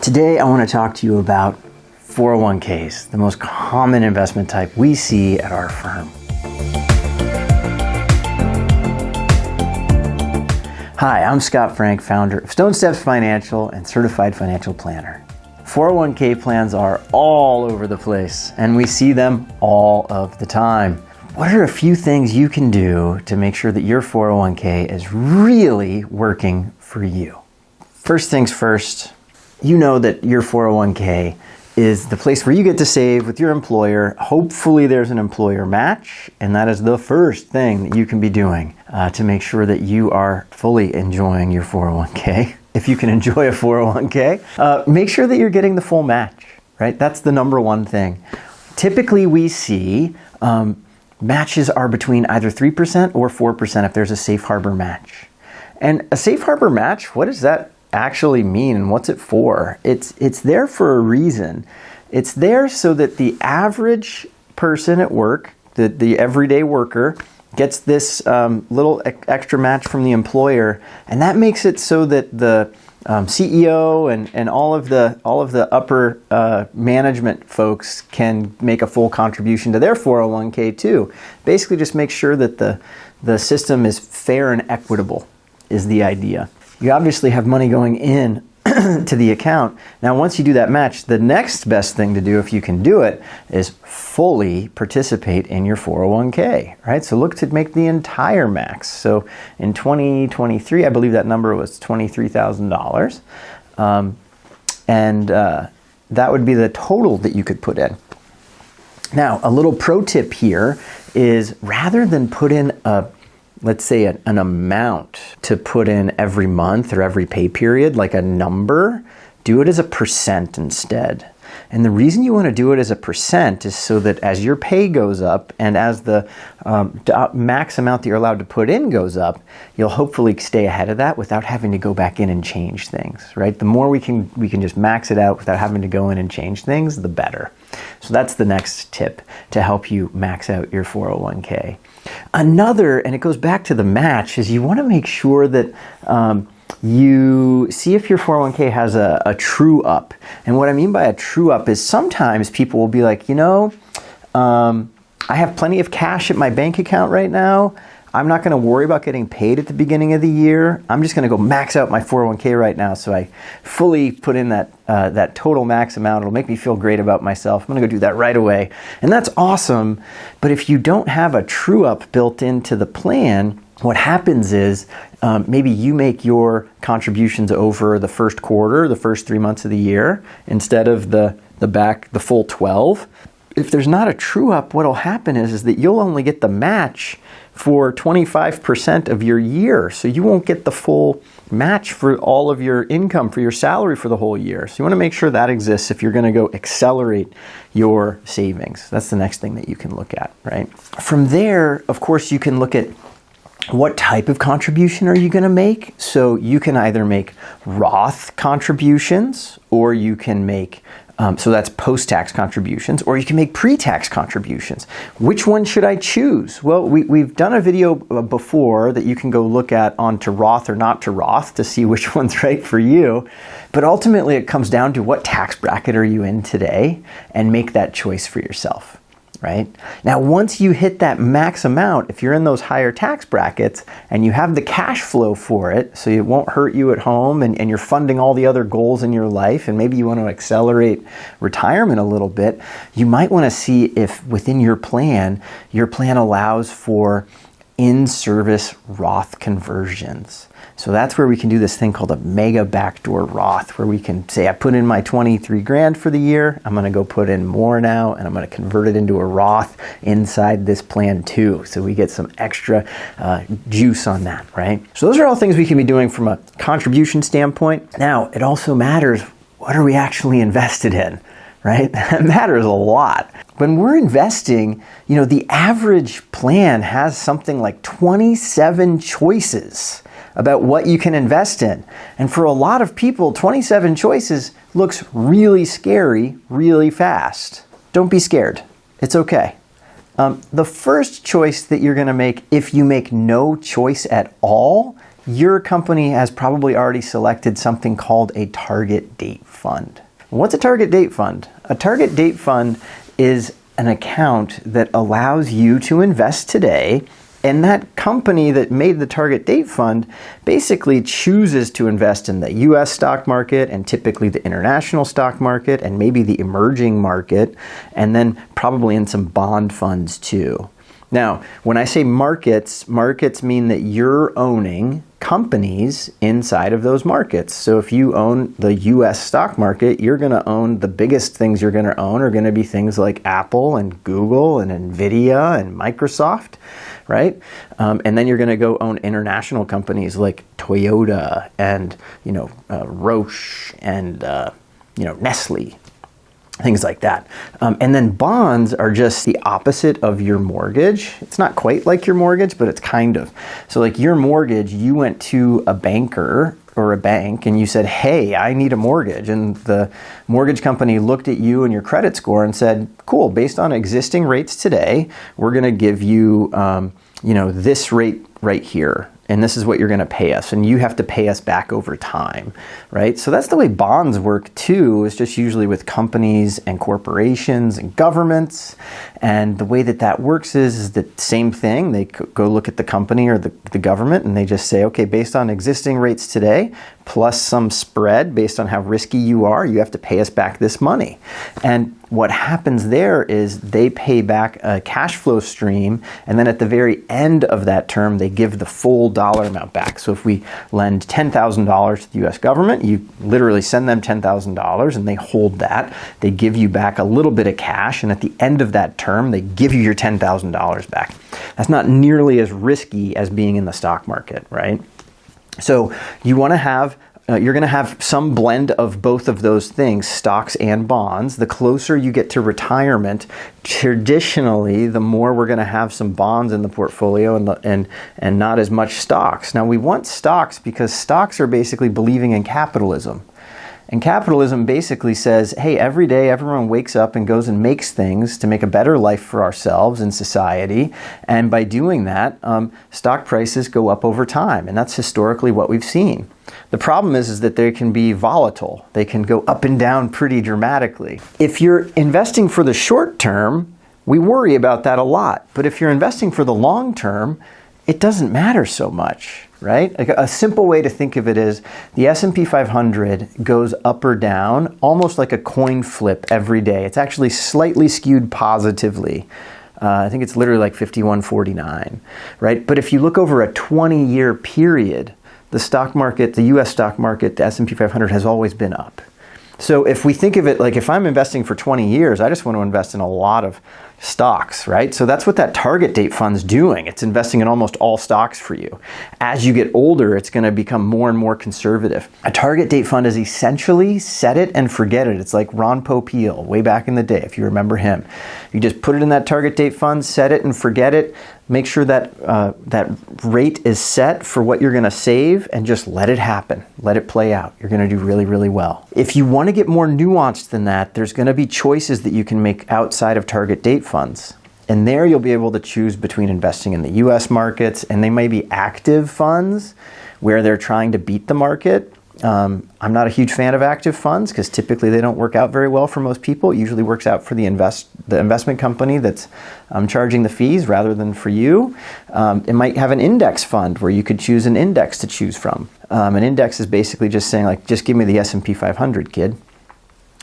Today, I want to talk to you about 401ks, the most common investment type we see at our firm. Hi, I'm Scott Frank, founder of Stone Steps Financial and certified financial planner. 401k plans are all over the place, and we see them all of the time. What are a few things you can do to make sure that your 401k is really working for you? First things first, you know that your 401k is the place where you get to save with your employer. Hopefully there's an employer match, and that is the first thing that you can be doing to make sure that you are fully enjoying your 401k. If you can enjoy a 401k, make sure that you're getting the full match, right? That's the number one thing. Typically we see matches are between either 3% or 4% if there's a safe harbor match. And a safe harbor match, what does that actually mean and what's it for? It's there for a reason. It's there so that the average person at work, the everyday worker, gets this little extra match from the employer, and that makes it so that the CEO and all of the upper management folks can make a full contribution to their 401k too. Basically, just make sure that the system is fair and equitable is the idea. You obviously have money going in to the account. Now, once you do that match, the next best thing to do, if you can do it, is fully participate in your 401k, right? So look to make the entire max. So in 2023, I believe that number was $23,000. That would be the total that you could put in. Now, a little pro tip here is rather than put in let's say an amount to put in every month or every pay period, like a number, do it as a percent instead. And the reason you want to do it as a percent is so that as your pay goes up and as the max amount that you're allowed to put in goes up, you'll hopefully stay ahead of that without having to go back in and change things, right? The more we can just max it out without having to go in and change things, the better. So that's the next tip to help you max out your 401k. Another, and it goes back to the match, is you want to make sure that you see if your 401k has a true up. And what I mean by a true up is sometimes people will be like, I have plenty of cash at my bank account right now. I'm not going to worry about getting paid at the beginning of the year. I'm just going to go max out my 401k right now. So I fully put in that total max amount. It'll make me feel great about myself. I'm going to go do that right away. And that's awesome. But if you don't have a true up built into the plan, what happens is maybe you make your contributions over the first quarter, the first 3 months of the year, instead of the full 12. If there's not a true up, what'll happen is that you'll only get the match for 25% of your year. So you won't get the full match for all of your income, for your salary for the whole year. So you want to make sure that exists if you're going to go accelerate your savings. That's the next thing that you can look at, right? From there, of course, you can look at what type of contribution are you going to make? So you can either make Roth contributions, or you can make so that's post-tax contributions, or you can make pre-tax contributions. Which one should I choose? Well, we've done a video before that you can go look at on to Roth or not to Roth to see which one's right for you. But ultimately, it comes down to what tax bracket are you in today, and make that choice for yourself. Right? Now, once you hit that max amount, if you're in those higher tax brackets and you have the cash flow for it, so it won't hurt you at home and you're funding all the other goals in your life, and maybe you want to accelerate retirement a little bit, you might want to see if within your plan allows for in-service Roth conversions. So that's where we can do this thing called a mega backdoor Roth, where we can say, I put in my 23 grand for the year. I'm going to go put in more now, and I'm going to convert it into a Roth inside this plan too. So we get some extra juice on that, right? So those are all things we can be doing from a contribution standpoint. Now, it also matters, what are we actually invested in? Right? That matters a lot. When we're investing, the average plan has something like 27 choices about what you can invest in. And for a lot of people, 27 choices looks really scary really fast. Don't be scared. It's okay. The first choice that you're going to make, if you make no choice at all, your company has probably already selected something called a target date fund. What's a target date fund? A target date fund is an account that allows you to invest today, and that company that made the target date fund basically chooses to invest in the US stock market and typically the international stock market and maybe the emerging market, and then probably in some bond funds too. Now, when I say markets mean that you're owning companies inside of those markets. So if you own the US stock market, you're going to own the biggest things you're going to own are going to be things like Apple and Google and Nvidia and Microsoft, right? And then you're going to go own international companies like Toyota and, Roche and, Nestle. Things like that. And then bonds are just the opposite of your mortgage. It's not quite like your mortgage, but it's kind of. So like your mortgage, you went to a banker or a bank and you said, hey, I need a mortgage. And the mortgage company looked at you and your credit score and said, cool, based on existing rates today, we're going to give you, this rate right here. And this is what you're going to pay us, and you have to pay us back over time, right? So that's the way bonds work too. It's just usually with companies and corporations and governments. And the way that works is the same thing. They go look at the company or the government, and they just say, okay, based on existing rates today, plus some spread based on how risky you are, you have to pay us back this money. And what happens there is they pay back a cash flow stream, and then at the very end of that term, they give the full dollar amount back. So if we lend $10,000 to the US government, you literally send them $10,000 and they hold that. They give you back a little bit of cash, and at the end of that term, they give you your $10,000 back. That's not nearly as risky as being in the stock market, right? So you want to have you're going to have some blend of both of those things, stocks and bonds. The closer you get to retirement, traditionally, the more we're going to have some bonds in the portfolio and not as much stocks. Now, we want stocks because stocks are basically believing in capitalism. And capitalism basically says, hey, every day everyone wakes up and goes and makes things to make a better life for ourselves and society. And by doing that, stock prices go up over time. And that's historically what we've seen. The problem is that they can be volatile. They can go up and down pretty dramatically. If you're investing for the short term, we worry about that a lot. But if you're investing for the long term, it doesn't matter so much, right? Like a simple way to think of it is the S&P 500 goes up or down almost like a coin flip every day. It's actually slightly skewed positively. I think it's literally like 51-49, right? But if you look over a 20-year period, the stock market, the US stock market, the S&P 500 has always been up. So if we think of it like if I'm investing for 20 years, I just want to invest in a lot of stocks, right? So that's what that target date fund's doing. It's investing in almost all stocks for you. As you get older, it's going to become more and more conservative. A target date fund is essentially set it and forget it. It's like Ron Popeil way back in the day, if you remember him. You just put it in that target date fund, set it and forget it. Make sure that that rate is set for what you're going to save and just let it happen. Let it play out. You're going to do really, really well. If you want to get more nuanced than that, there's going to be choices that you can make outside of target date funds. And there you'll be able to choose between investing in the US markets, and they may be active funds where they're trying to beat the market. I'm not a huge fan of active funds because typically they don't work out very well for most people. It usually works out for the investment company that's charging the fees rather than for you. It might have an index fund where you could choose an index to choose from. An index is basically just saying like, just give me the S&P 500, kid.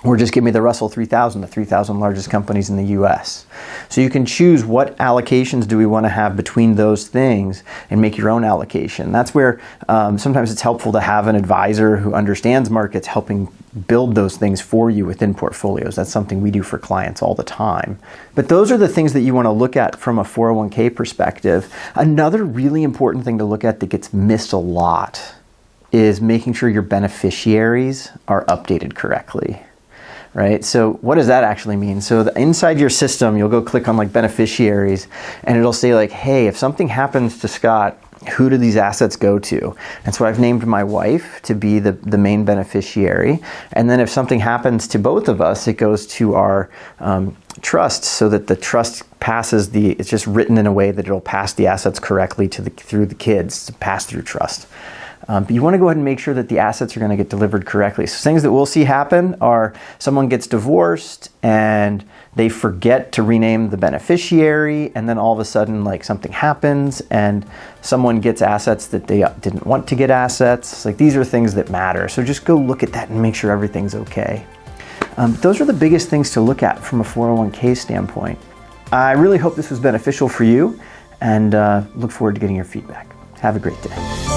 Or just give me the Russell 3000, the 3,000 largest companies in the US. So you can choose what allocations do we want to have between those things and make your own allocation. That's where sometimes it's helpful to have an advisor who understands markets helping build those things for you within portfolios. That's something we do for clients all the time. But those are the things that you want to look at from a 401k perspective. Another really important thing to look at that gets missed a lot is making sure your beneficiaries are updated correctly. right? So what does that actually mean? So inside your system, you'll go click on like beneficiaries, and it'll say like, hey, if something happens to Scott, who do these assets go to? And so I've named my wife to be the main beneficiary. And then if something happens to both of us, it goes to our trust, so that the trust passes it's just written in a way that it'll pass the assets correctly through the kids, to pass through trust. But you want to go ahead and make sure that the assets are going to get delivered correctly. So things that we'll see happen are someone gets divorced and they forget to rename the beneficiary, and then all of a sudden like something happens and someone gets assets that they didn't want to get assets. Like, these are things that matter. So just go look at that and make sure everything's okay. Those are the biggest things to look at from a 401k standpoint. I really hope this was beneficial for you, and look forward to getting your feedback. Have a great day.